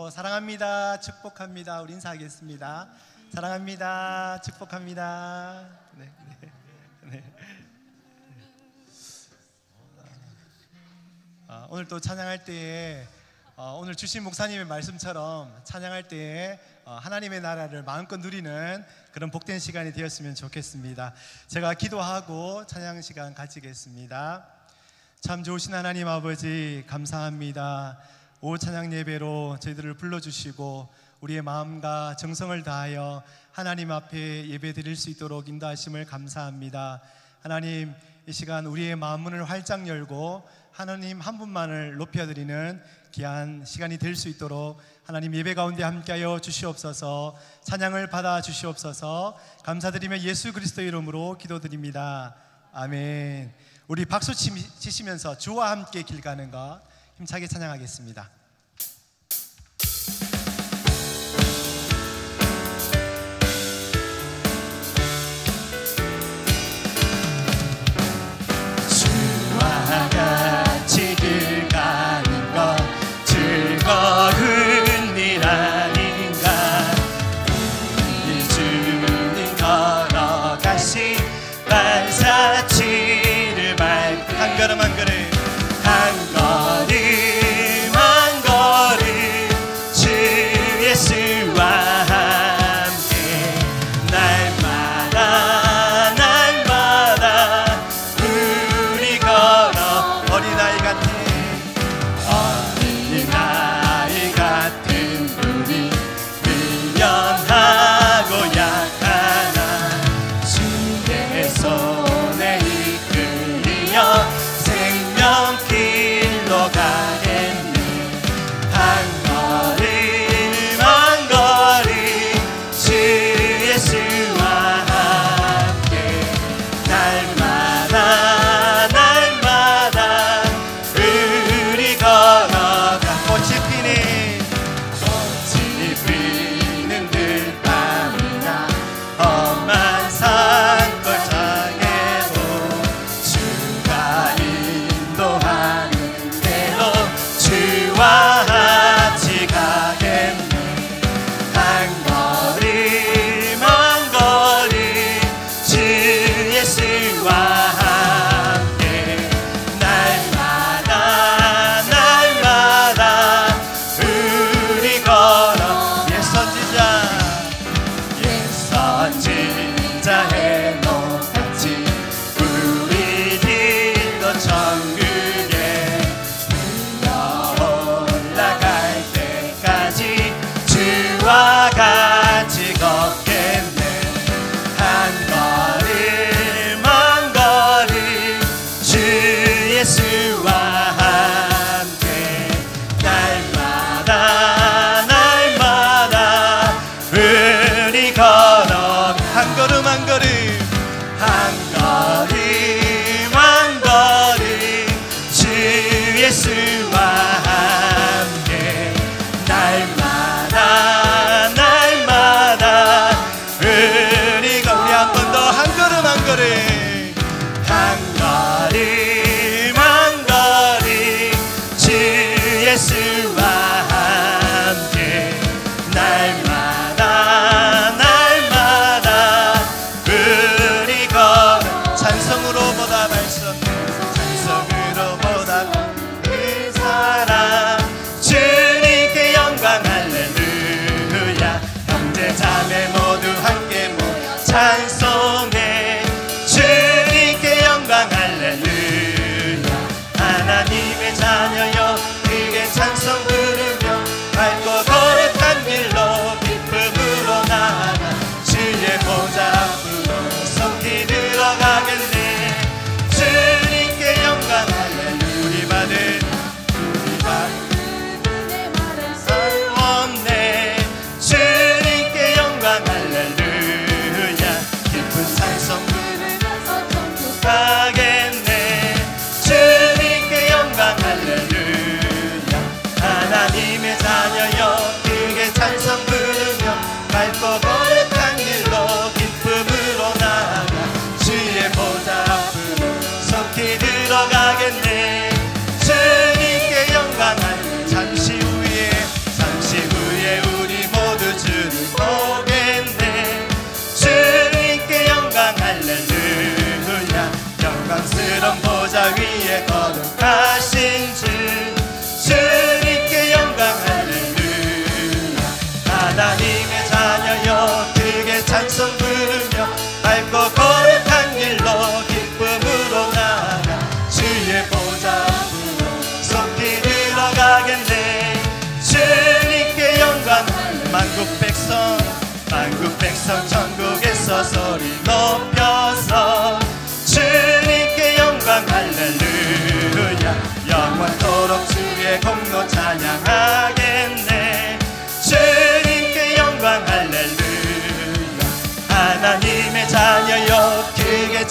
손으로 사랑합니다, 축복합니다. 우리 인사하겠습니다. 사랑합니다, 축복합니다. 네, 네, 네. 오늘 또 찬양할 때에 오늘 주신 목사님의 말씀처럼 찬양할 때에 하나님의 나라를 마음껏 누리는 그런 복된 시간이 되었으면 좋겠습니다. 제가 기도하고 찬양 시간 가지겠습니다. 참 좋으신 하나님 아버지, 감사합니다. 오 찬양 예배로 저희들을 불러주시고 우리의 마음과 정성을 다하여 하나님 앞에 예배 드릴 수 있도록 인도하심을 감사합니다. 하나님, 이 시간 우리의 마음 문을 활짝 열고 하나님 한 분만을 높여드리는 귀한 시간이 될 수 있도록 하나님 예배 가운데 함께하여 주시옵소서. 찬양을 받아 주시옵소서. 감사드리며 예수 그리스도의 이름으로 기도드립니다. 아멘. 우리 박수 치시면서 주와 함께 길 가는 것 힘차게 찬양하겠습니다. 주와 같이 길 가는 것 즐거운 일 아닌가. 우리 주님 걸어가신 발자취를 밟고 한 걸음 한 걸음 한 걸음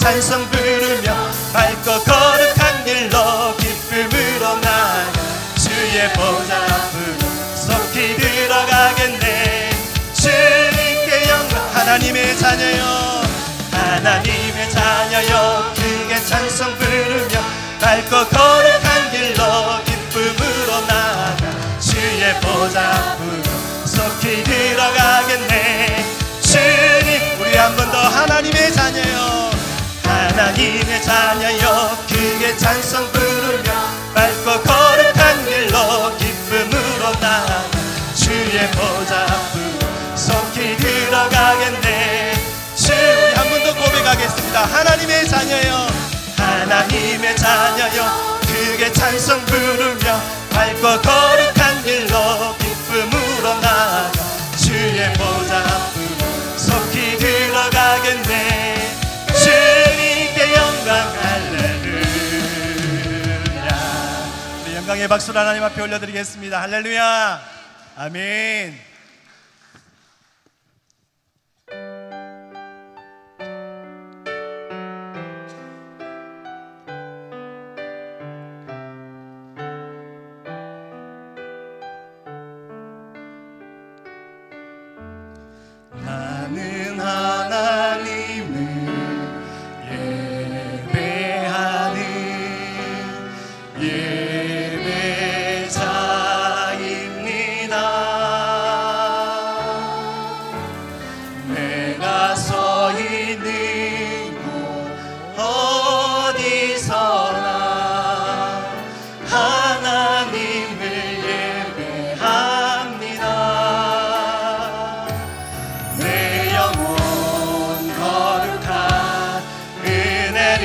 찬송 부르며 밝고 거룩한 길로 기쁨으로 나아가 주의 보좌 앞으로 속히 들어가겠네. 주님께 영광. 하나님의 자녀여, 하나님의 자녀여, 크게 찬송 부르며 밝고 거룩한 길로 기쁨으로 나아가 주의 보좌 앞으로 속히 들어가겠네. 주님, 우리 한 번 더. 하나님의 자녀여, 하나님의 자녀여, 크게 찬송 부르며 밝고 거룩한 길로 기쁨으로 나아가 주의 보좌 앞으로 속히 들어가겠네. 주, 우리 한 번 더 고백하겠습니다. 하나님의 자녀여, 하나님의 자녀여, 크게 찬송 부르며 밝고 거룩한 길로 기쁨으로 나아가 주의 보좌 앞으로 속히 들어가겠네. 주님께 영광. 할렐루야. 우리 영광의 박수를 하나님 앞에 올려드리겠습니다. 할렐루야. 아멘. 나는 하나님을 예배하는 예배자입니다. 내가 서 있는 곳 어디서나 하나님을 예배합니다. 내 영혼 거룩한 은혜를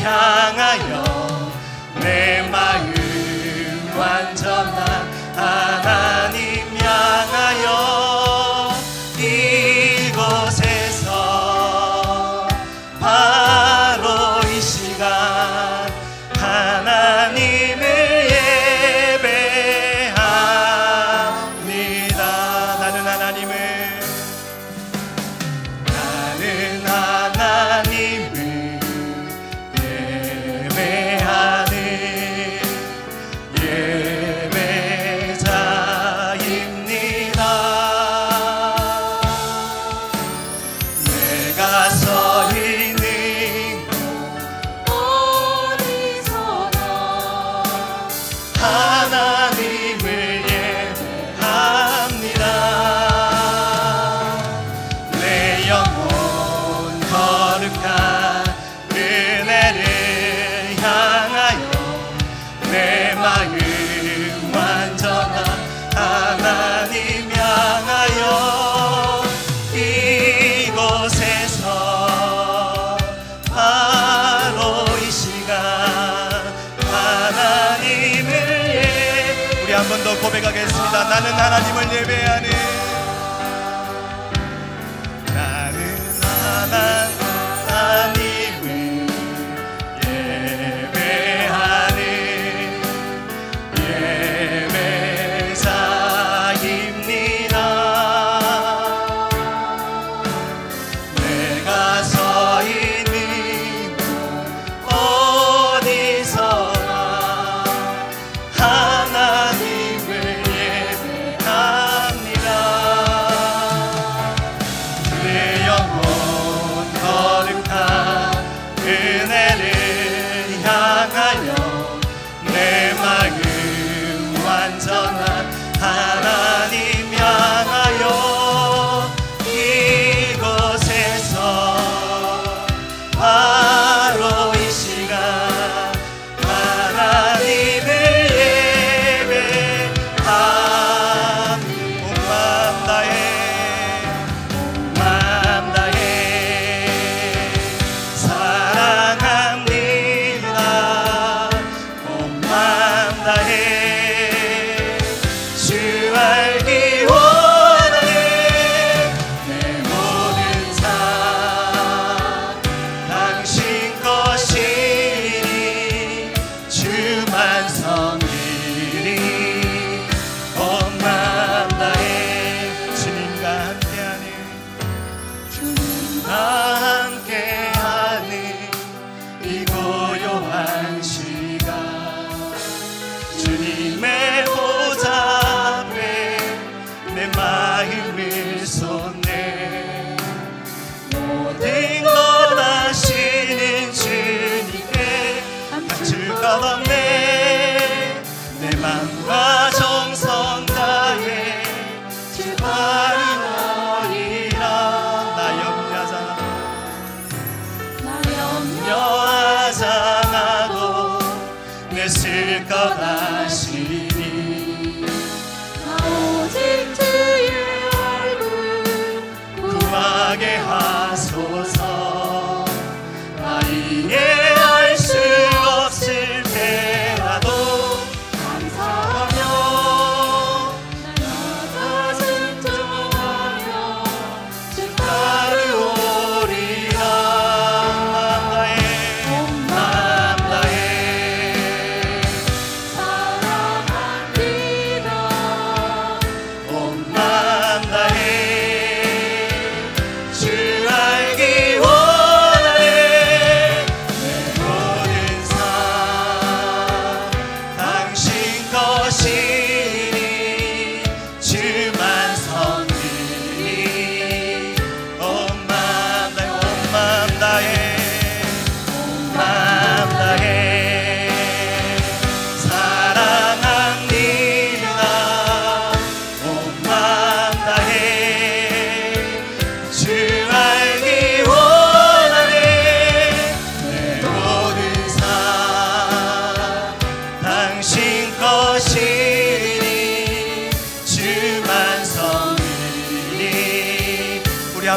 향하여 내 마음 완전한 하나님 향하여 이곳에서 바로 이 시간 하나님을 예배합니다. 나는 하나님을 예배하는 예배자입니다. 내가 서 있는 곳 어디서나 하나님을 예배합니다. 내 영혼 거룩한 은혜를 향하여 내 마음 완전한 하나님 향하여 이곳에서 바로 이 시간 하나님을 우리 한 번 더 고백하겠습니다. 나는 하나님을 예배하는, 나는 하나님을 예배하는 예배자입니다. 내가 서 있는 곳 어디서나 하나님을 예배합니다. 내 영혼 거룩한 은혜를 향하여 내 마음 완전한 하나님 향하여 이곳에서 바로 이 시간 하나님을 예배합니다. 온 마음 다해 사랑합니다. 온 마음 다해 주 알기 원하네. 내 모든 삶 당신 것이니 주만 섬기리. 온 마음 다해 주님과 함께하는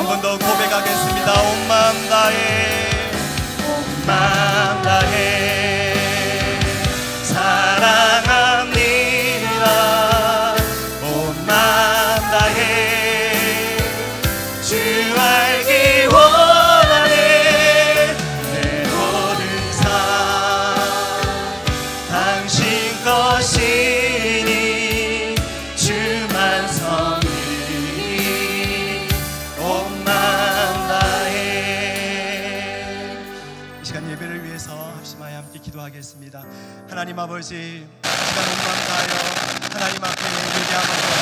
한 번 더 고백하겠습니다. 온 마음 다해, 온 마음 다해 사랑합니다. 온 마음 다해 주 알기 원하네. 내 모든 삶 당신 것이니 주만 섬기니 온 마음 다해. 이 시간 예배를 위해서 합심하여 함께 기도하겠습니다. 하나님 아버지, 이 시간 온 마음 다하여 하나님 앞에 예배하옵소서.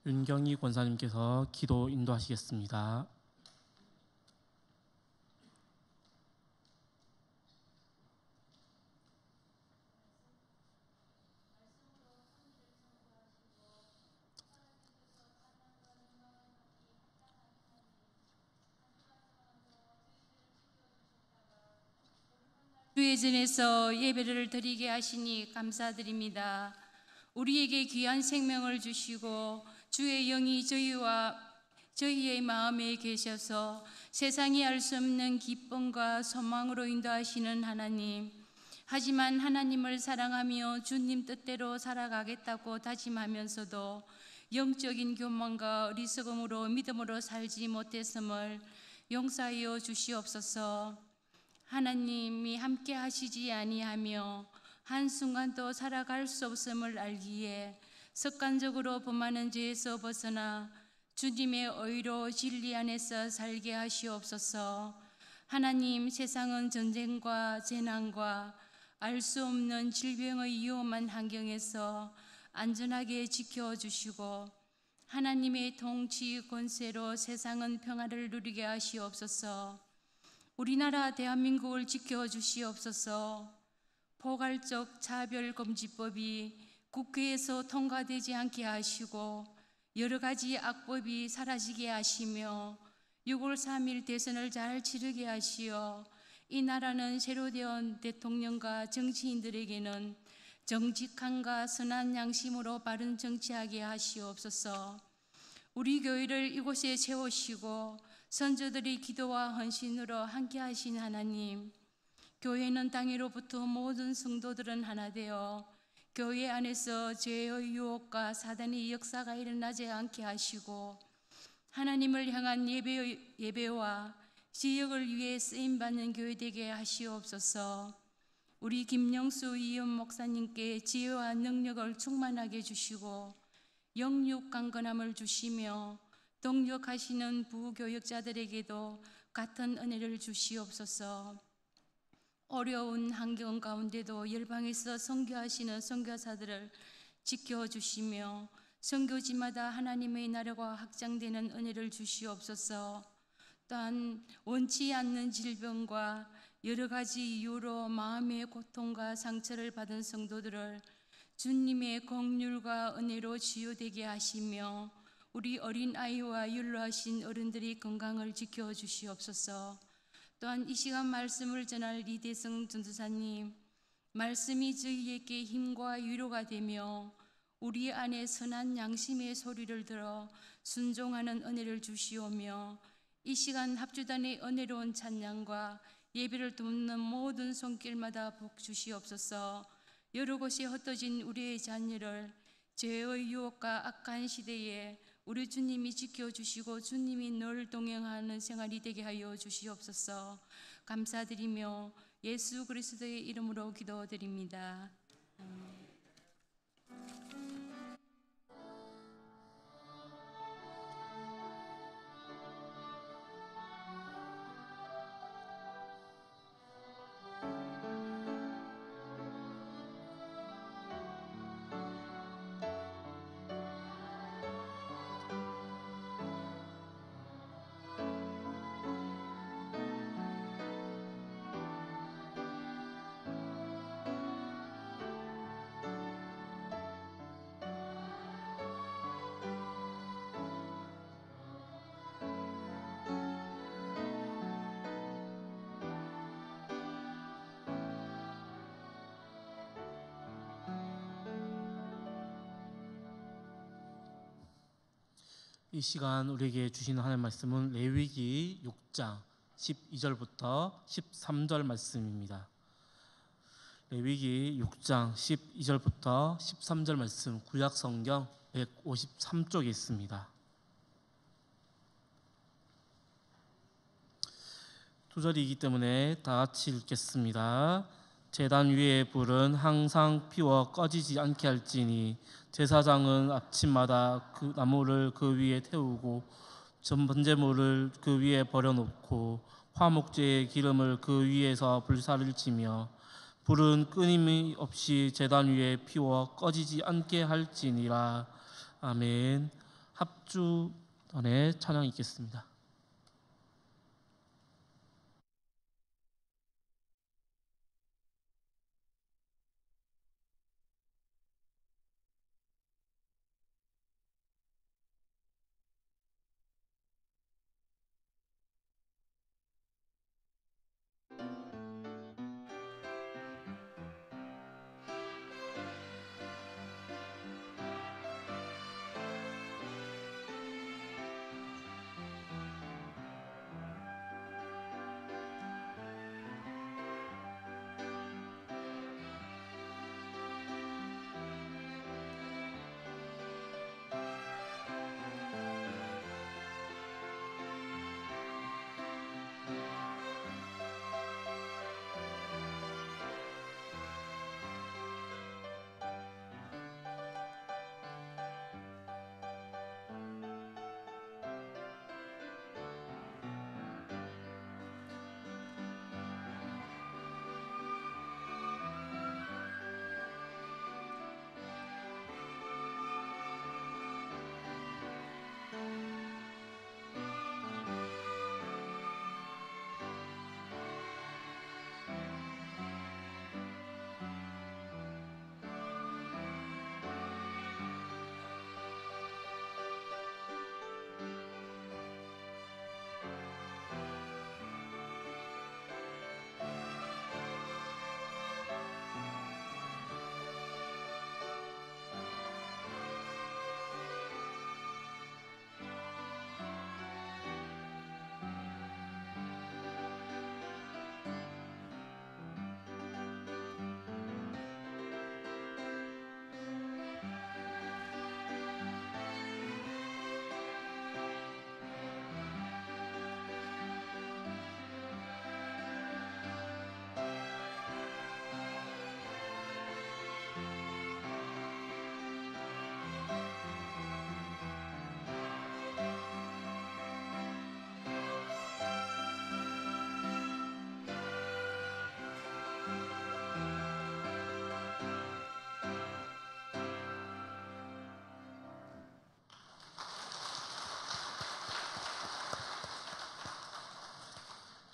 윤경희 권사님께서 기도 인도하시겠습니다. 주의 전에서 예배를 드리게 하시니 감사드립니다. 우리에게 귀한 생명을 주시고 주의 영이 저희의 마음에 계셔서 세상이 알 수 없는 기쁨과 소망으로 인도하시는 하나님, 하지만 하나님을 사랑하며 주님 뜻대로 살아가겠다고 다짐하면서도 영적인 교만과 어리석음으로 믿음으로 살지 못했음을 용서하여 주시옵소서. 하나님이 함께 하시지 아니하며 한순간도 살아갈 수 없음을 알기에 습관적으로 범하는 죄에서 벗어나 주님의 의로 진리 안에서 살게 하시옵소서. 하나님, 세상은 전쟁과 재난과 알 수 없는 질병의 위험한 환경에서 안전하게 지켜주시고 하나님의 통치 권세로 세상은 평화를 누리게 하시옵소서. 우리나라 대한민국을 지켜주시옵소서. 포괄적 차별금지법이 국회에서 통과되지 않게 하시고 여러 가지 악법이 사라지게 하시며 6월 3일 대선을 잘 치르게 하시어 이 나라는 새로 되온 대통령과 정치인들에게는 정직함과 선한 양심으로 바른 정치하게 하시옵소서. 우리 교회를 이곳에 세우시고 선조들의 기도와 헌신으로 함께 하신 하나님, 교회는 땅위로부터 모든 성도들은 하나 되어 교회 안에서 죄의 유혹과 사단의 역사가 일어나지 않게 하시고 하나님을 향한 예배와 지역을 위해 쓰임받는 교회 되게 하시옵소서. 우리 김영수 이현 목사님께 지혜와 능력을 충만하게 주시고 영육 강건함을 주시며 동역하시는 부교역자들에게도 같은 은혜를 주시옵소서. 어려운 환경 가운데도 열방에서 선교하시는 선교사들을 지켜주시며 선교지마다 하나님의 나라가 확장되는 은혜를 주시옵소서. 또한 원치 않는 질병과 여러 가지 이유로 마음의 고통과 상처를 받은 성도들을 주님의 긍휼과 은혜로 치유되게 하시며 우리 어린아이와 연로하신 어른들의 건강을 지켜주시옵소서. 또한 이 시간 말씀을 전할 이대성 전도사님, 말씀이 저희에게 힘과 위로가 되며 우리 안에 선한 양심의 소리를 들어 순종하는 은혜를 주시오며 이 시간 합주단의 은혜로운 찬양과 예배를 돕는 모든 손길마다 복 주시옵소서. 여러 곳에 흩어진 우리의 자녀를 죄의 유혹과 악한 시대에 우리 주님이 지켜주시고 주님이 늘 동행하는 생활이 되게 하여 주시옵소서. 감사드리며 예수 그리스도의 이름으로 기도드립니다. 이 시간 우리에게 주시는 하나님의 말씀은 레위기 6장 12절부터 13절 말씀입니다. 레위기 6장 12절부터 13절 말씀, 구약 성경 153쪽에 있습니다. 두 절이기 때문에 다 같이 읽겠습니다. 제단 위의 불은 항상 피워 꺼지지 않게 할지니 제사장은 아침마다 그 나무를 그 위에 태우고 번제물을 그 위에 버려놓고 화목제의 기름을 그 위에서 불사를 치며 불은 끊임없이 제단 위에 피워 꺼지지 않게 할지니라. 아멘. 합주단의 찬양이 있겠습니다.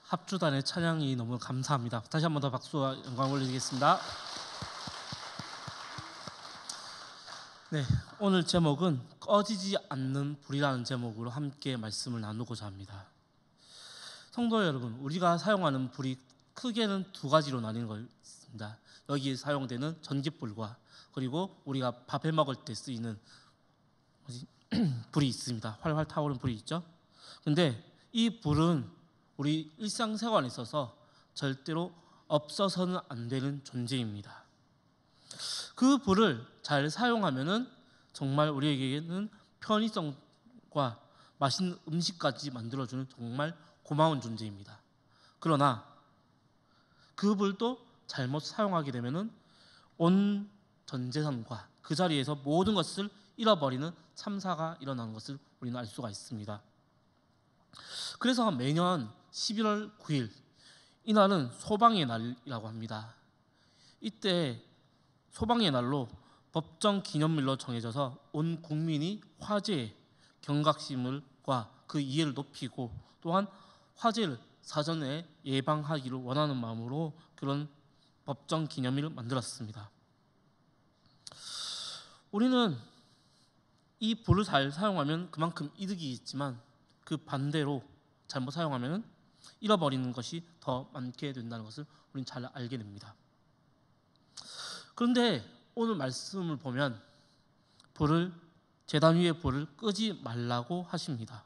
합주단의 찬양이 너무 감사합니다. 다시 한 번 더 박수와 영광 올리겠습니다. 네, 오늘 제목은 꺼지지 않는 불이라는 제목으로 함께 말씀을 나누고자 합니다. 성도 여러분, 우리가 사용하는 불이 크게는 두 가지로 나뉘는 것입니다. 여기에 사용되는 전기불과 그리고 우리가 밥해 먹을 때 쓰이는 불이 있습니다. 활활 타오르는 불이 있죠. 근데 이 불은 우리 일상생활에 있어서 절대로 없어서는 안 되는 존재입니다. 그 불을 잘 사용하면은 정말 우리에게는 편의성과 맛있는 음식까지 만들어주는 정말 고마운 존재입니다. 그러나 그 불도 잘못 사용하게 되면은 온 전 재산과 그 자리에서 모든 것을 잃어버리는 참사가 일어나는 것을 우리는 알 수가 있습니다. 그래서 매년 11월 9일 이날은 소방의 날이라고 합니다. 이때 소방의 날로 법정 기념일로 정해져서 온 국민이 화재의 경각심과 그 이해를 높이고 또한 화재를 사전에 예방하기를 원하는 마음으로 그런 법정 기념일을 만들었습니다. 우리는 이 불을 잘 사용하면 그만큼 이득이 있지만 그 반대로 잘못 사용하면 잃어버리는 것이 더 많게 된다는 것을 우리는 잘 알게 됩니다. 그런데 오늘 말씀을 보면 불을 제단 위의 불을 끄지 말라고 하십니다.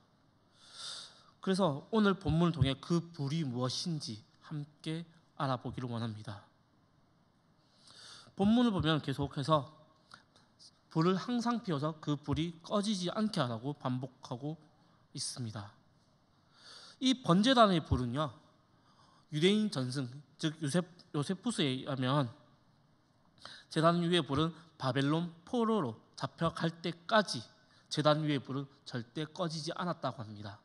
그래서 오늘 본문을 통해 그 불이 무엇인지 함께 알아보기를 원합니다. 본문을 보면 계속해서 불을 항상 피워서 그 불이 꺼지지 않게 하라고 반복하고 있습니다. 이 번제단의 불은요, 유대인 전승 즉 요세푸스에 의하면 제단 위의 불은 바벨론 포로로 잡혀갈 때까지 제단 위의 불은 절대 꺼지지 않았다고 합니다.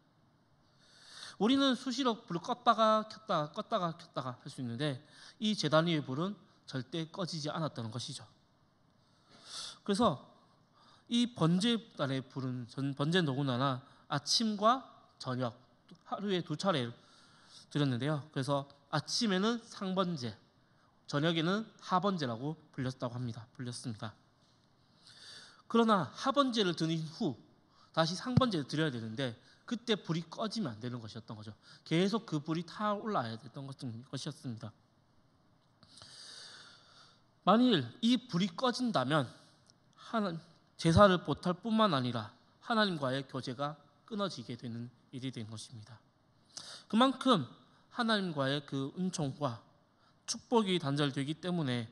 우리는 수시로 불을 껐다가 켰다가 할 수 있는데 이 제단 위의 불은 절대 꺼지지 않았다는 것이죠. 그래서 이 번제단의 불은 번제는 더군다나 아침과 저녁 하루에 2차례 드렸는데요. 그래서 아침에는 상번제, 저녁에는 하번제라고 불렸습니다. 그러나 하번제를 드린 후 다시 상번제를 드려야 되는데 그때 불이 꺼지면 안 되는 것이었던 거죠. 계속 그 불이 타올라야 됐던 것이었습니다. 만일 이 불이 꺼진다면 제사를 못할 뿐만 아니라 하나님과의 교제가 끊어지게 되는 일이 된 것입니다. 그만큼 하나님과의 그 은총과 축복이 단절되기 때문에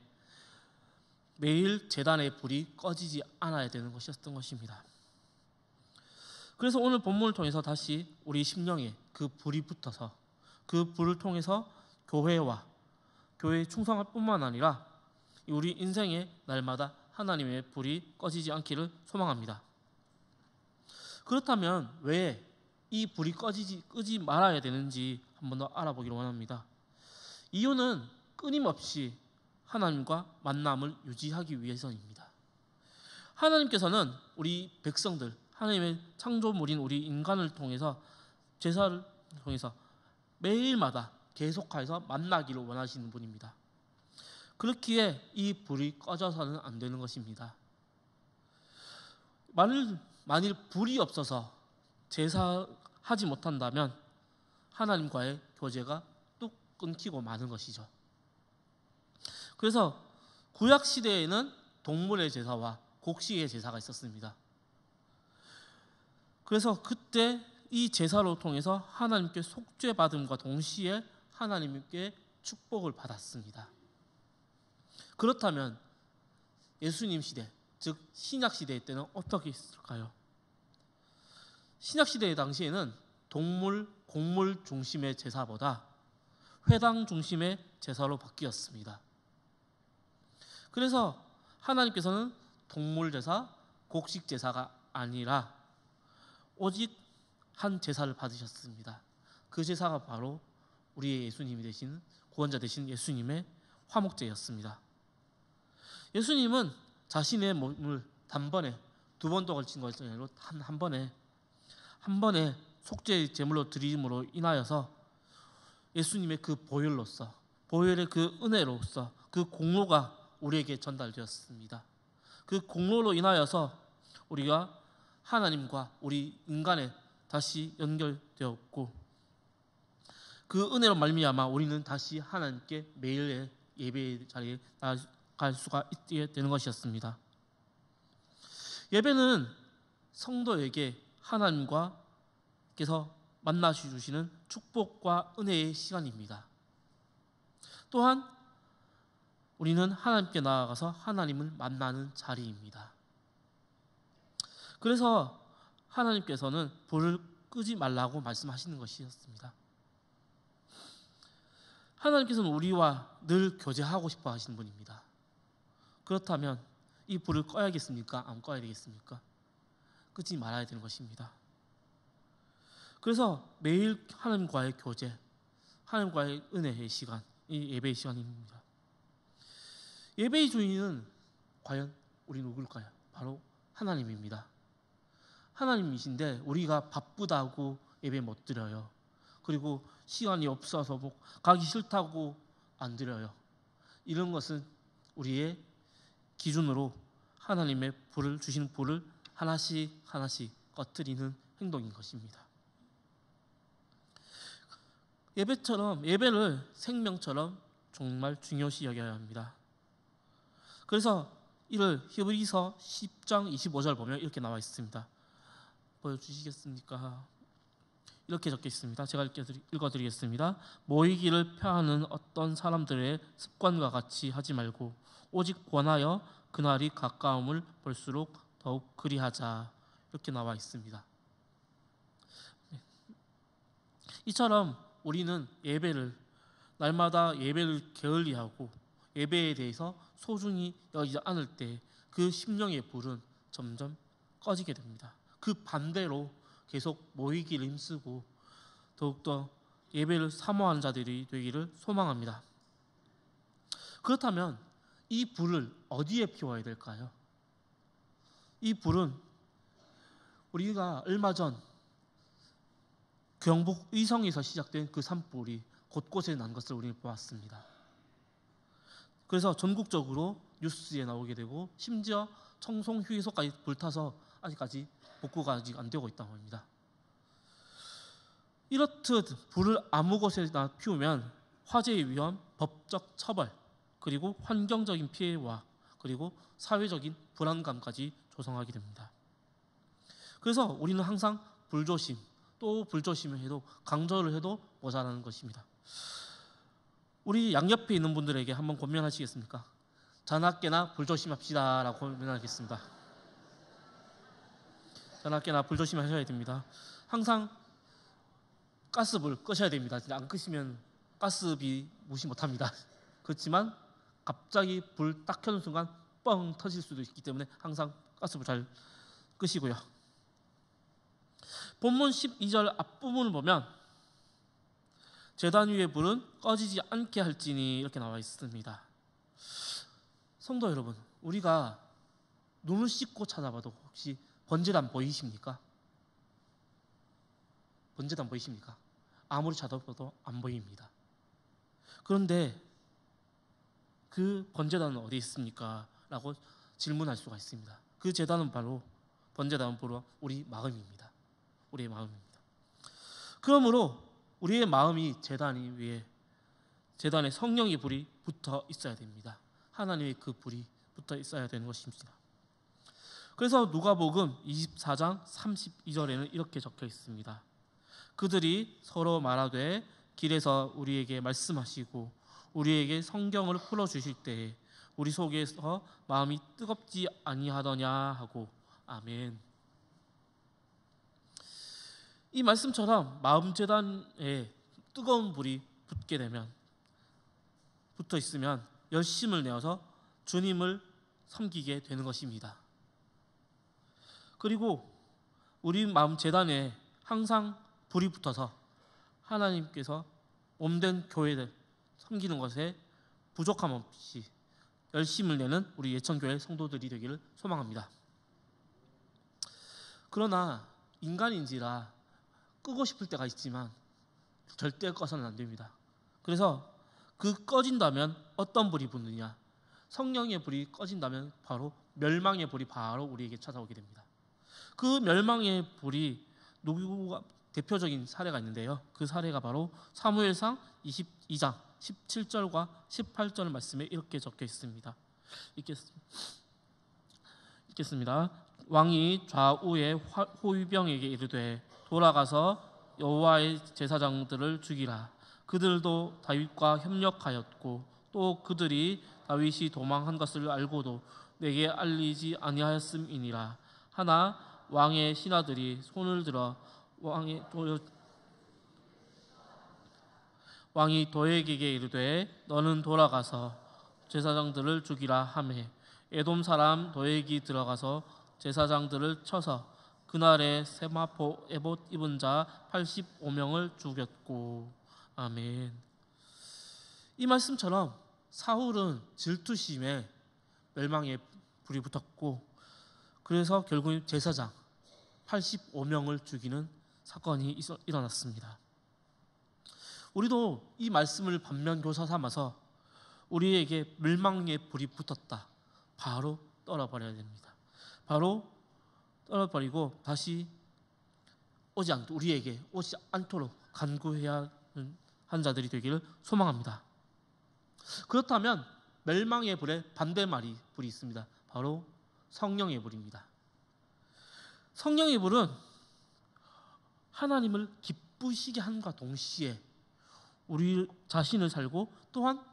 매일 제단의 불이 꺼지지 않아야 되는 것이었던 것입니다. 그래서 오늘 본문을 통해서 다시 우리 심령에 그 불이 붙어서 그 불을 통해서 교회에 충성할 뿐만 아니라 우리 인생의 날마다 하나님의 불이 꺼지지 않기를 소망합니다. 그렇다면 왜 이 불이 끄지 말아야 되는지 한번 더 알아보기를 원합니다. 이유는 끊임없이 하나님과 만남을 유지하기 위해서입니다. 하나님께서는 우리 백성들, 하나님의 창조물인 우리 인간을 통해서 제사를 통해서 매일마다 계속해서 만나기를 원하시는 분입니다. 그렇기에 이 불이 꺼져서는 안 되는 것입니다. 만일 불이 없어서 제사하지 못한다면 하나님과의 교제가 뚝 끊기고 마는 것이죠. 그래서 구약 시대에는 동물의 제사와 곡식의 제사가 있었습니다. 그래서 그때 이 제사로 통해서 하나님께 속죄받음과 동시에 하나님께 축복을 받았습니다. 그렇다면 예수님 시대, 즉 신약 시대 때는 어떻게 있을까요? 신약 시대 당시에는 곡물 중심의 제사보다 회당 중심의 제사로 바뀌었습니다. 그래서 하나님께서는 동물 제사, 곡식 제사가 아니라 오직 한 제사를 받으셨습니다. 그 제사가 바로 우리의 예수님이 되신 구원자 되신 예수님의 화목제였습니다. 예수님은 자신의 몸을 단번에 2번도 걸친 것이 아니라 한 번에 속죄 제물로 드림으로 인하여서 예수님의 그 보혈의 그 은혜로서 그 공로가 우리에게 전달되었습니다. 그 공로로 인하여서 우리가 하나님과 우리 인간에 다시 연결되었고 그 은혜로 말미암아 우리는 다시 하나님께 매일의 예배의 자리에 나아갈 수가 있게 되는 것이었습니다. 예배는 성도에게 하나님께서 만나주시는 축복과 은혜의 시간입니다. 또한 우리는 하나님께 나아가서 하나님을 만나는 자리입니다. 그래서 하나님께서는 불을 끄지 말라고 말씀하시는 것이었습니다. 하나님께서는 우리와 늘 교제하고 싶어 하시는 분입니다. 그렇다면 이 불을 꺼야겠습니까? 안 꺼야 되겠습니까? 끄지 말아야 되는 것입니다. 그래서 매일 하나님과의 교제, 하나님과의 은혜의 시간, 이 예배의 시간입니다. 예배의 주인은 과연 우리 누굴까요? 바로 하나님입니다. 하나님이신데 우리가 바쁘다고 예배 못 드려요. 그리고 시간이 없어서 가기 싫다고 안 드려요. 이런 것은 우리의 기준으로 하나님의 불을 주시는 불을 하나씩 꺼뜨리는 행동인 것입니다. 예배를 생명처럼 정말 중요시 여겨야 합니다. 그래서 이를 히브리서 10장 25절 보면 이렇게 나와 있습니다. 보여주시겠습니까? 이렇게 적혀 있습니다. 제가 읽어드리겠습니다. 모이기를 펴하는 어떤 사람들의 습관과 같이 하지 말고 오직 권하여 그날이 가까움을 볼수록 더욱 그리하자. 이렇게 나와 있습니다. 이처럼 우리는 예배를 날마다 예배를 게을리하고 예배에 대해서 소중히 여기지 않을 때 그 심령의 불은 점점 꺼지게 됩니다. 그 반대로 계속 모이기를 힘쓰고 더욱더 예배를 사모하는 자들이 되기를 소망합니다. 그렇다면 이 불을 어디에 피워야 될까요? 이 불은 우리가 얼마 전 경북 의성에서 시작된 그 산불이 곳곳에 난 것을 우리는 보았습니다. 그래서 전국적으로 뉴스에 나오게 되고 심지어 청송 휴게소까지 불타서 아직까지 복구가 아직 안 되고 있다고 합니다. 이렇듯 불을 아무 곳에나 피우면 화재의 위험, 법적 처벌, 그리고 환경적인 피해와 그리고 사회적인 불안감까지 조성하게 됩니다. 그래서 우리는 항상 불조심, 또 불조심을 해도 강조를 해도 모자라는 것입니다. 우리 양옆에 있는 분들에게 한번 권면하시겠습니까? 자나깨나 불조심합시다 라고 권면하겠습니다. 자나깨나 불조심하셔야 됩니다. 항상 가스불 끄셔야 됩니다. 안 끄시면 가스비 무시 못합니다. 그렇지만 갑자기 불 딱 켜는 순간 뻥 터질 수도 있기 때문에 항상 가스불 잘 끄시고요. 본문 12절 앞부분을 보면 제단 위의 불은 꺼지지 않게 할지니 이렇게 나와 있습니다. 성도 여러분, 우리가 눈을 씻고 찾아봐도 혹시 번제단 보이십니까? 번제단 보이십니까? 아무리 찾아봐도 안 보입니다. 그런데 그 번제단은 어디 있습니까? 라고 질문할 수가 있습니다. 그 제단은 바로 번제단은 바로 우리 마음입니다. 우리의 마음입니다. 그러므로 우리의 마음이 제단 위에 제단에 성령의 불이 붙어 있어야 됩니다. 하나님의 그 불이 붙어 있어야 되는 것입니다. 그래서 누가복음 24장 32절에는 이렇게 적혀 있습니다. 그들이 서로 말하되 길에서 우리에게 말씀하시고 우리에게 성경을 풀어주실 때에 우리 속에서 마음이 뜨겁지 아니하더냐 하고 아멘. 이 말씀처럼 마음 제단에 뜨거운 불이 붙어 있으면 열심을 내어서 주님을 섬기게 되는 것입니다. 그리고 우리 마음 제단에 항상 불이 붙어서 하나님께서 몸된 교회를 섬기는 것에 부족함 없이 열심을 내는 우리 예천교회 성도들이 되기를 소망합니다. 그러나 인간인지라 끄고 싶을 때가 있지만 절대 꺼서는 안 됩니다. 그래서 그 꺼진다면 어떤 불이 붙느냐? 성령의 불이 꺼진다면 바로 멸망의 불이 바로 우리에게 찾아오게 됩니다. 그 멸망의 불이 누구가 대표적인 사례가 있는데요. 그 사례가 바로 사무엘상 22장 17절과 18절 말씀에 이렇게 적혀 있습니다. 읽겠습니다. 왕이 좌우의 호위병에게 이르되 돌아가서 여호와의 제사장들을 죽이라. 그들도 다윗과 협력하였고 또 그들이 다윗이 도망한 것을 알고도 내게 알리지 아니하였음이니라. 하나 왕의 신하들이 손을 들어 왕이 도액에게 이르되 너는 돌아가서 제사장들을 죽이라 하매 에돔 사람 도액이 들어가서 제사장들을 쳐서 그날에 세마포 에봇 입은 자 85명을 죽였고 아멘. 이 말씀처럼 사울은 질투심에 멸망의 불이 붙었고 그래서 결국 제사장 85명을 죽이는 사건이 일어났습니다. 우리도 이 말씀을 반면교사 삼아서 우리에게 멸망의 불이 붙었다. 바로 떨어버려야 됩니다. 바로 떨어버리고 다시 우리에게 오지 않도록 간구해야 하는 자들이 되기를 소망합니다. 그렇다면 멸망의 불에 반대말이 불이 있습니다. 바로 성령의 불입니다. 성령의 불은 하나님을 기쁘시게 함과 동시에 우리 자신을 살고, 또한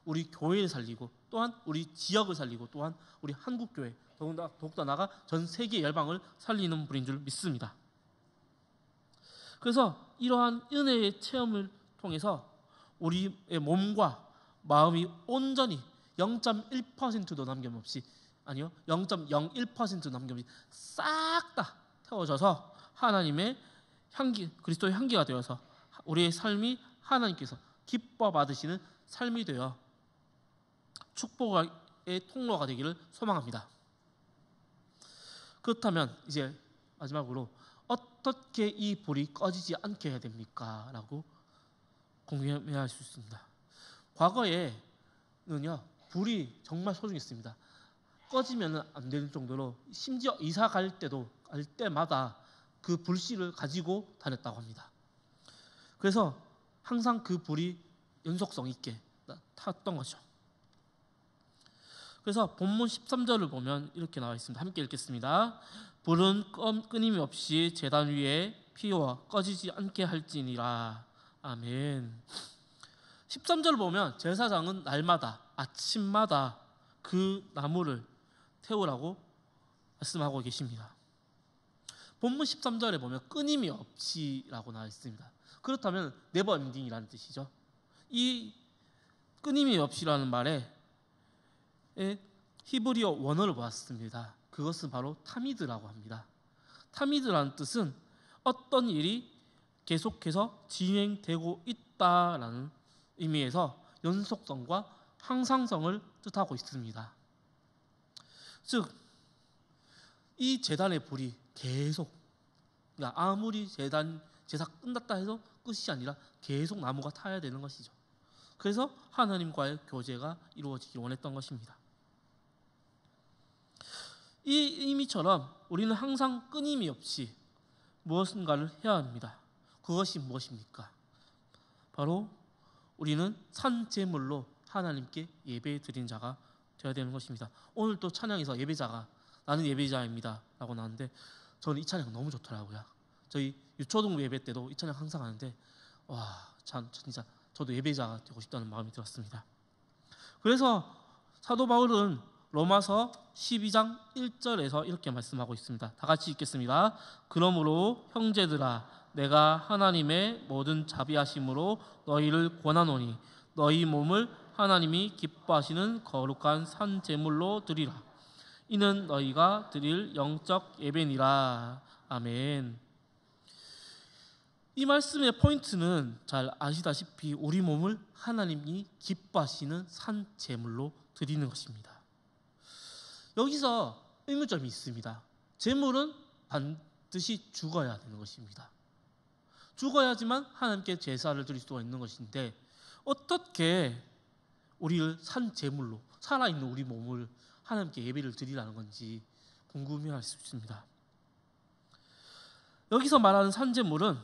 우리 교회를 살리고, 또한 우리 지역을 살리고, 또한 우리 한국교회, 더욱더 나아가 전 세계 열방을 살리는 불인 줄 믿습니다. 그래서 이러한 은혜의 체험을 통해서 우리의 몸과 마음이 온전히 0.1%도 남김없이, 아니요, 0.01%도 남김없이 싹 다 태워져서 하나님의 향기, 그리스도의 향기가 되어서 우리의 삶이 하나님께서 기뻐 받으시는 삶이 되어 축복의 통로가 되기를 소망합니다. 그렇다면 이제 마지막으로 어떻게 이 불이 꺼지지 않게 해야 됩니까? 라고 궁금해야 할 수 있습니다. 과거에는요, 불이 정말 소중했습니다. 꺼지면 안 되는 정도로 심지어 이사 갈 때마다 그 불씨를 가지고 다녔다고 합니다. 그래서 항상 그 불이 연속성 있게 탔던 거죠. 그래서 본문 13절을 보면 이렇게 나와 있습니다. 함께 읽겠습니다. 불은 끊임이 없이 제단 위에 피워 꺼지지 않게 할지니라. 아멘. 13절을 보면 제사장은 날마다 아침마다 그 나무를 태우라고 말씀하고 계십니다. 본문 13절에 보면 끊임이 없이라고 나와 있습니다. 그렇다면 네버 엔딩이라는 뜻이죠. 이 끊임이 없이라는 말에 히브리어 원어를 보았습니다. 그것은 바로 타미드라고 합니다. 타미드라는 뜻은 어떤 일이 계속해서 진행되고 있다라는 의미에서 연속성과 항상성을 뜻하고 있습니다. 즉, 이 제단의 불이 계속, 그러니까 아무리 제사 끝났다 해서 끝이 아니라 계속 나무가 타야 되는 것이죠. 그래서 하나님과의 교제가 이루어지기 원했던 것입니다. 이 의미처럼 우리는 항상 끊임이 없이 무엇인가를 해야 합니다. 그것이 무엇입니까? 바로 우리는 산제물로 하나님께 예배 드린 자가 되어야 되는 것입니다. 오늘 또 찬양에서 예배자가 나는 예배자입니다 라고 나왔는데 저는 이 찬양 너무 좋더라고요. 저희 유초등 예배 때도 이 찬양 항상 하는데 진짜 저도 예배자가 되고 싶다는 마음이 들었습니다. 그래서 사도 바울은 로마서 12장 1절에서 이렇게 말씀하고 있습니다. 다 같이 읽겠습니다. 그러므로 형제들아 내가 하나님의 모든 자비하심으로 너희를 권하노니 너희 몸을 하나님이 기뻐하시는 거룩한 산 제물로 드리라. 이는 너희가 드릴 영적 예배니라. 아멘. 이 말씀의 포인트는 잘 아시다시피 우리 몸을 하나님이 기뻐하시는 산 제물로 드리는 것입니다. 여기서 의문점이 있습니다. 제물은 반드시 죽어야 되는 것입니다. 죽어야지만 하나님께 제사를 드릴 수가 있는 것인데 어떻게 우리를 산 제물로 살아있는 우리 몸을 하나님께 예배를 드리라는 건지 궁금해할 수 있습니다. 여기서 말하는 산 제물은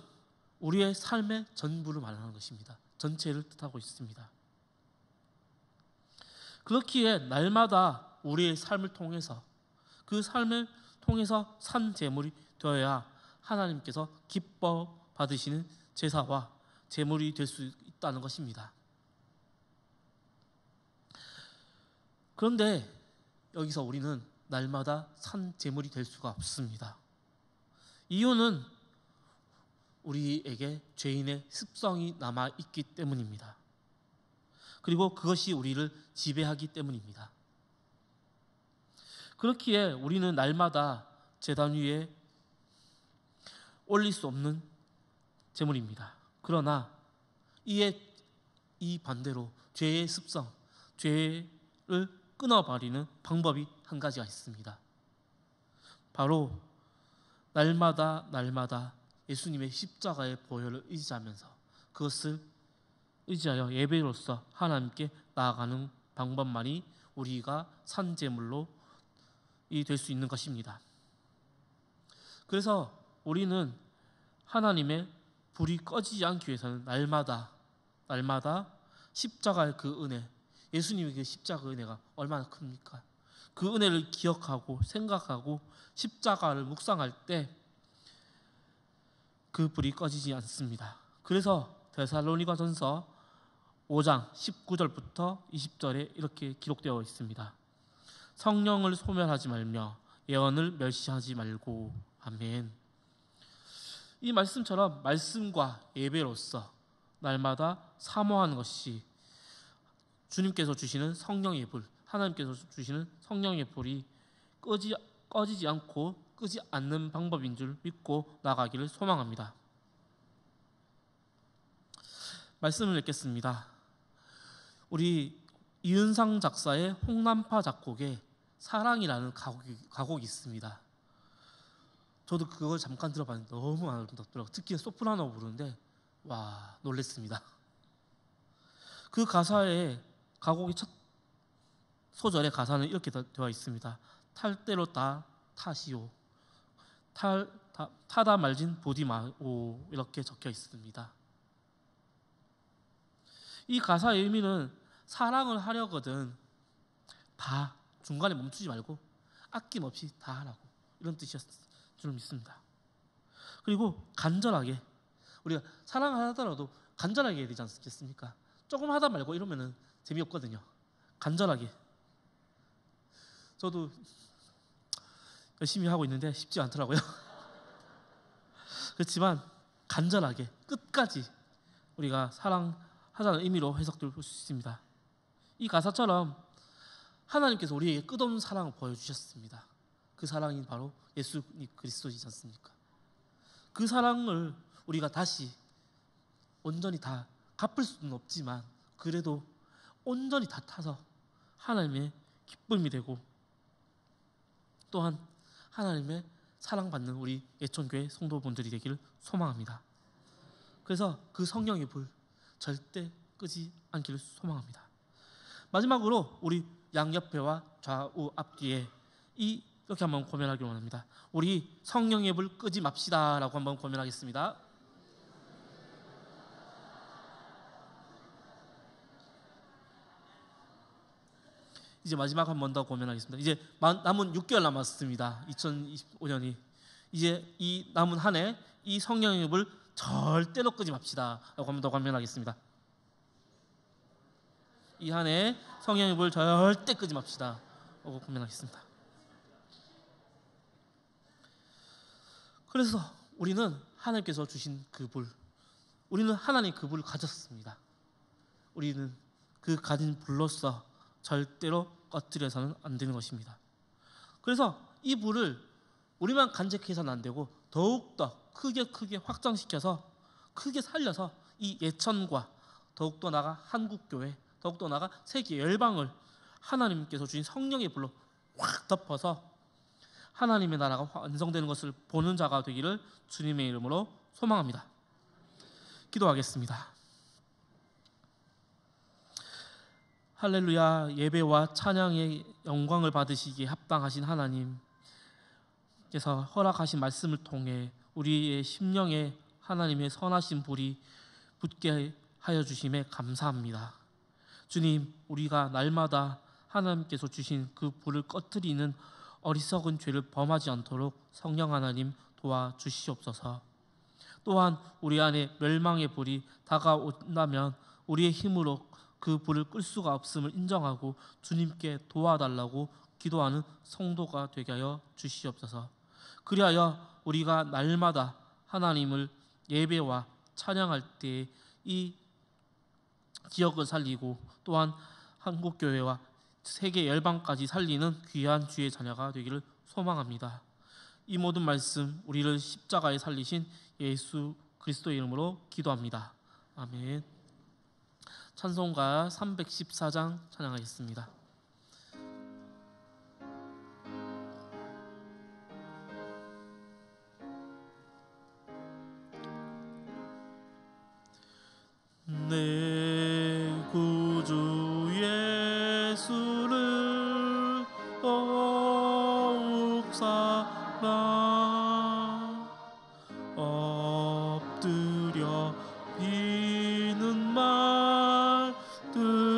우리의 삶의 전부를 말하는 것입니다. 전체를 뜻하고 있습니다. 그렇기에 날마다 우리의 삶을 통해서 그 삶을 통해서 산 제물이 되어야 하나님께서 기뻐 받으시는 제사와 제물이 될 수 있다는 것입니다. 그런데 여기서 우리는 날마다 산 제물이 될 수가 없습니다. 이유는 우리에게 죄인의 습성이 남아있기 때문입니다. 그리고 그것이 우리를 지배하기 때문입니다. 그렇기에 우리는 날마다 제단 위에 올릴 수 없는 제물입니다. 그러나 이 반대로 죄의 습성, 죄를 끊어버리는 방법이 한 가지가 있습니다. 바로 날마다 예수님의 십자가의 보혈을 의지하면서 그것을 의지하여 예배로서 하나님께 나아가는 방법만이 우리가 산 제물로 될 수 있는 것입니다. 그래서 우리는 하나님의 불이 꺼지지 않기 위해서는 날마다 십자가의 그 은혜, 예수님의 그 십자가 은혜가 얼마나 큽니까? 그 은혜를 기억하고 생각하고 십자가를 묵상할 때 그 불이 꺼지지 않습니다. 그래서 데살로니가전서 5장 19절부터 20절에 이렇게 기록되어 있습니다. 성령을 소멸하지 말며 예언을 멸시하지 말고. 아멘. 이 말씀처럼 말씀과 예배로서 날마다 사모하는 것이 주님께서 주시는 성령의 불, 하나님께서 주시는 성령의 불이 꺼지지 않고 끄지 않는 방법인 줄 믿고 나가기를 소망합니다. 말씀을 읽겠습니다. 우리 이은상 작사의 홍남파 작곡에 사랑이라는 가곡이 있습니다. 저도 그걸 잠깐 들어봤는데 너무 아름답더라고요. 특히 소프라노 부르는데 와, 놀랬습니다. 그 가사의 가곡의 첫 소절의 가사는 이렇게 되어 있습니다. 탈 대로 다 타시오, 타다 말진 보디 마오, 이렇게 적혀 있습니다. 이 가사의 의미는 사랑을 하려거든 다 중간에 멈추지 말고 아낌없이 다 하라고, 이런 뜻이었을 줄 믿습니다. 그리고 간절하게, 우리가 사랑하더라도 간절하게 해야 되지 않겠습니까? 조금 하다 말고 이러면은 재미없거든요. 간절하게. 저도 열심히 하고 있는데 쉽지 않더라고요. 그렇지만 간절하게 끝까지 우리가 사랑하자는 의미로 해석될 수 있습니다. 이 가사처럼 하나님께서 우리에게 끝없는 사랑을 보여주셨습니다. 그 사랑이 바로 예수 그리스도이지 않습니까? 그 사랑을 우리가 다시 온전히 다 갚을 수는 없지만 그래도 온전히 다 타서 하나님의 기쁨이 되고 또한 하나님의 사랑받는 우리 예천교회 성도분들이 되기를 소망합니다. 그래서 그 성령의 불 절대 끄지 않기를 소망합니다. 마지막으로 우리 양옆에와 좌우 앞뒤에 이렇게 한번 고면하기를 원합니다. 우리 성령의 불 끄지 맙시다 라고 한번 고면하겠습니다. 이제 마지막 한 번 더 고면하겠습니다. 이제 남은 6개월 남았습니다. 2025년이. 이제 이 남은 한 해 이 성령의 불 절대로 끄지 맙시다 라고 한 번 더 고면하겠습니다. 이 한 해 성령의 불 절대 끄지 맙시다 라고 고면하겠습니다. 그래서 우리는 하나님께서 주신 그 불, 우리는 하나님 그 불을 가졌습니다. 우리는 그 가진 불로서 절대로 꺼뜨려서는 안 되는 것입니다. 그래서 이 불을 우리만 간직해서는 안 되고 더욱더 크게 확장시켜서 크게 살려서 이 예천과 더욱더 나아가 한국교회, 더욱더 나아가 세계 열방을 하나님께서 주신 성령의 불로 확 덮어서 하나님의 나라가 완성되는 것을 보는 자가 되기를 주님의 이름으로 소망합니다. 기도하겠습니다. 할렐루야. 예배와 찬양의 영광을 받으시기에 합당하신 하나님께서 허락하신 말씀을 통해 우리의 심령에 하나님의 선하신 불이 붙게 하여 주심에 감사합니다. 주님, 우리가 날마다 하나님께서 주신 그 불을 꺼뜨리는 어리석은 죄를 범하지 않도록 성령 하나님 도와주시옵소서. 또한 우리 안에 멸망의 불이 다가온다면 우리의 힘으로 그 불을 끌 수가 없음을 인정하고 주님께 도와달라고 기도하는 성도가 되게 하여 주시옵소서. 그리하여 우리가 날마다 하나님을 예배와 찬양할 때 이 지역을 살리고 또한 한국교회와 세계 열방까지 살리는 귀한 주의 자녀가 되기를 소망합니다. 이 모든 말씀 우리를 십자가에 살리신 예수 그리스도의 이름으로 기도합니다. 아멘. 찬송가 314장 찬양하겠습니다. 내 구주 예수를 더욱 사랑 엎드려 비는 말 들으소서.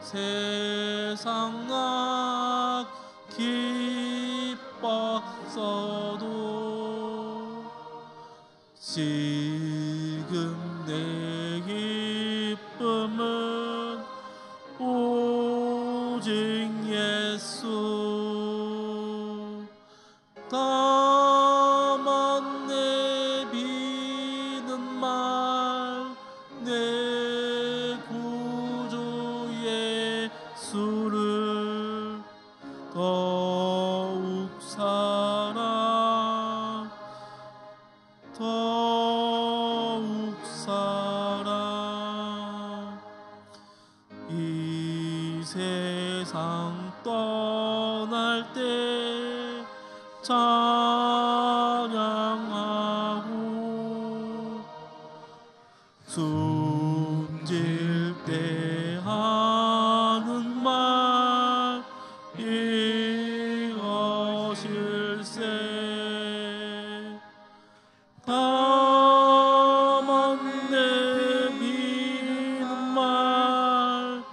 세상 악 기뻤어도 지금 내 기쁨은 오직 예수. 다만 내 비는 말 내 구주 예수를 더욱 사랑 더욱 사랑. 이 세상 떠날 때 찬양하고 숨질 때 하는 말 이것일세. 다만 내 믿는 말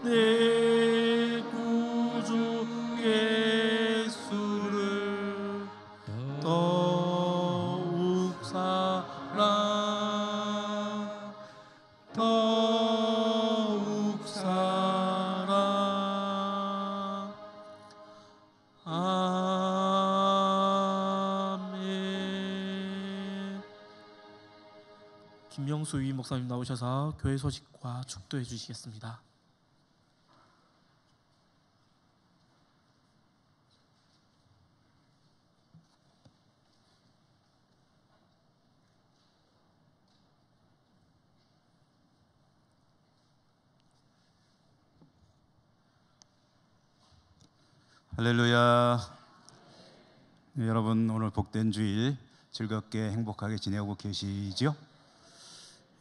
내 구주 예수를 더욱 사랑 더욱 사랑. 아멘. 김명수 위 목사님 나오셔서 교회 소식과 축도해 주시겠습니다. 할렐루야. 네, 여러분 오늘 복된 주일 즐겁게 행복하게 지내고 계시죠?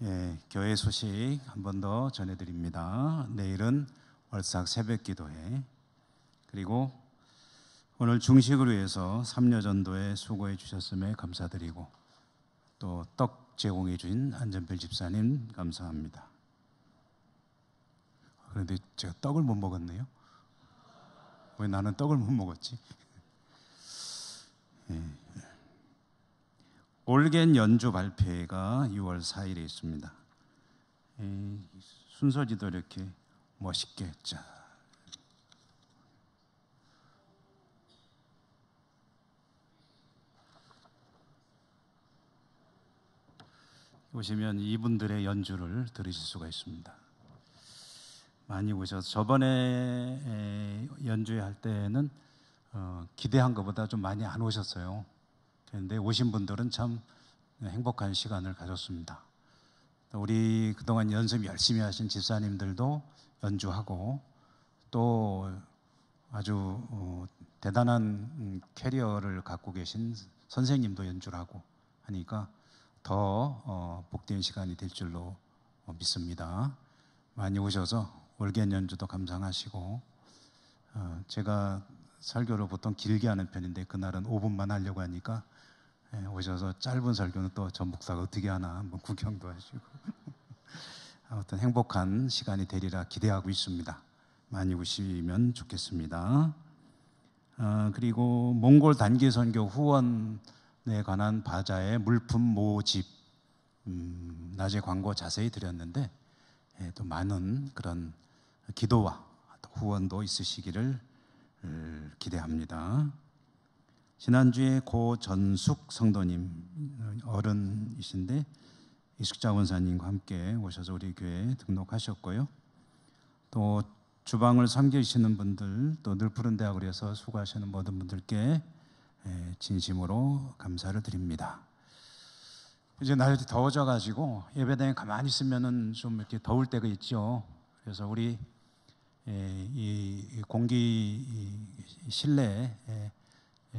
예, 교회 소식 한 번 더 전해드립니다. 내일은 월삭 새벽기도회, 그리고 오늘 중식을 위해서 3년 전도에 수고해 주셨음에 감사드리고 또 떡 제공해 주신 안전필 집사님 감사합니다. 그런데 제가 떡을 못 먹었네요. 왜 나는 떡을 못 먹었지? 예. 올겐 연주 발표회가 6월 4일에 있습니다. 순서지도 이렇게 멋있게 자. 보시면 이분들의 연주를 들으실 수가 있습니다. 많이 오셔서 저번에 연주할 때는 기대한 것보다 좀 많이 안 오셨어요. 그런데 오신 분들은 참 행복한 시간을 가졌습니다. 우리 그동안 연습 열심히 하신 집사님들도 연주하고 또 아주 대단한 캐리어를 갖고 계신 선생님도 연주를 하고 하니까 더 복된 시간이 될 줄로 믿습니다. 많이 오셔서 올겐 연주도 감상하시고, 제가 설교를 보통 길게 하는 편인데 그날은 5분만 하려고 하니까 오셔서 짧은 설교는 또 전 목사가 어떻게 하나 한번 구경도 하시고 아무튼 행복한 시간이 되리라 기대하고 있습니다. 많이 오시면 좋겠습니다. 그리고 몽골 단기 선교 후원에 관한 바자의 물품 모집, 낮에 광고 자세히 드렸는데 또 많은 그런 기도와 후원도 있으시기를 기대합니다. 지난주에 고 전숙 성도님 어른이신데 이숙자 원사님과 함께 오셔서 우리 교회에 등록하셨고요. 또 주방을 섬기시는 분들, 또 늘푸른 대학을 위해서 수고하시는 모든 분들께 진심으로 감사를 드립니다. 이제 날이 더워져가지고 예배당에 가만히 있으면은 좀 이렇게 더울 때가 있죠. 그래서 우리 이 공기 실내에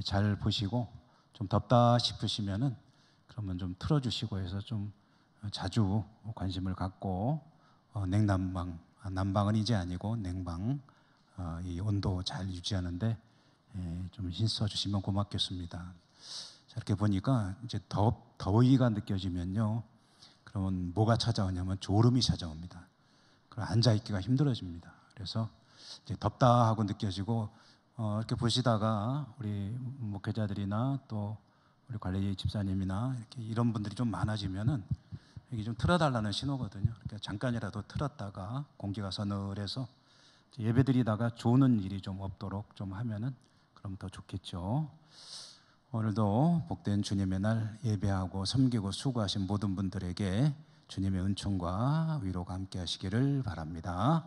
잘 보시고 좀 덥다 싶으시면은 그러면 좀 틀어주시고 해서 좀 자주 관심을 갖고 냉난방, 난방은 이제 아니고 냉방 이 온도 잘 유지하는데 좀 힘써 주시면 고맙겠습니다. 이렇게 보니까 이제 더위가 느껴지면요, 그러면 뭐가 찾아오냐면 졸음이 찾아옵니다. 그럼 앉아 있기가 힘들어집니다. 그래서 이제 덥다 하고 느껴지고 이렇게 보시다가 우리 목회자들이나 또 우리 관리 집사님이나 이렇게 이런 분들이 좀 많아지면은 이게 좀 틀어달라는 신호거든요. 그러니까 잠깐이라도 틀었다가 공기가 서늘해서 예배드리다가 조는 일이 좀 없도록 좀 하면은 그럼 더 좋겠죠. 오늘도 복된 주님의 날 예배하고 섬기고 수고하신 모든 분들에게 주님의 은총과 위로가 함께 하시기를 바랍니다.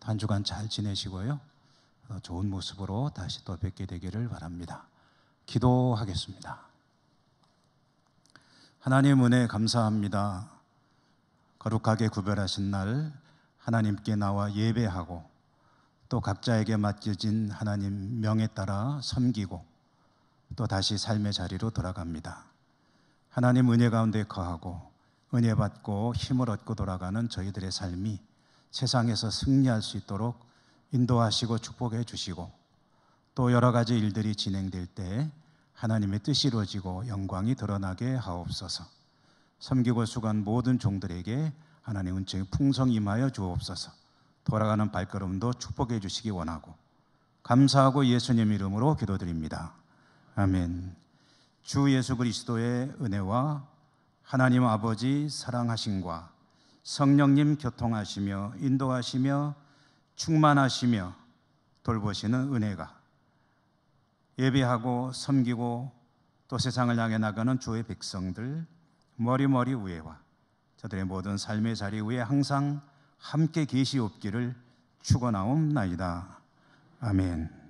한 주간 잘 지내시고요. 좋은 모습으로 다시 또 뵙게 되기를 바랍니다. 기도하겠습니다. 하나님 은혜 감사합니다. 거룩하게 구별하신 날 하나님께 나와 예배하고 또 각자에게 맡겨진 하나님 명에 따라 섬기고 또 다시 삶의 자리로 돌아갑니다. 하나님 은혜 가운데 거하고 은혜 받고 힘을 얻고 돌아가는 저희들의 삶이 세상에서 승리할 수 있도록 인도하시고 축복해 주시고 또 여러 가지 일들이 진행될 때 하나님의 뜻이 이루어지고 영광이 드러나게 하옵소서. 섬기고 수고한 모든 종들에게 하나님의 은총이 풍성히 임하여 주옵소서. 돌아가는 발걸음도 축복해 주시기 원하고 감사하고 예수님 이름으로 기도드립니다. 아멘. 주 예수 그리스도의 은혜와 하나님 아버지 사랑하심과 성령님 교통하시며 인도하시며 충만하시며 돌보시는 은혜가 예배하고 섬기고 또 세상을 향해 나가는 주의 백성들 머리머리 위에와 저들의 모든 삶의 자리 위에 항상 함께 계시옵기를 축원하옵나이다. 아멘.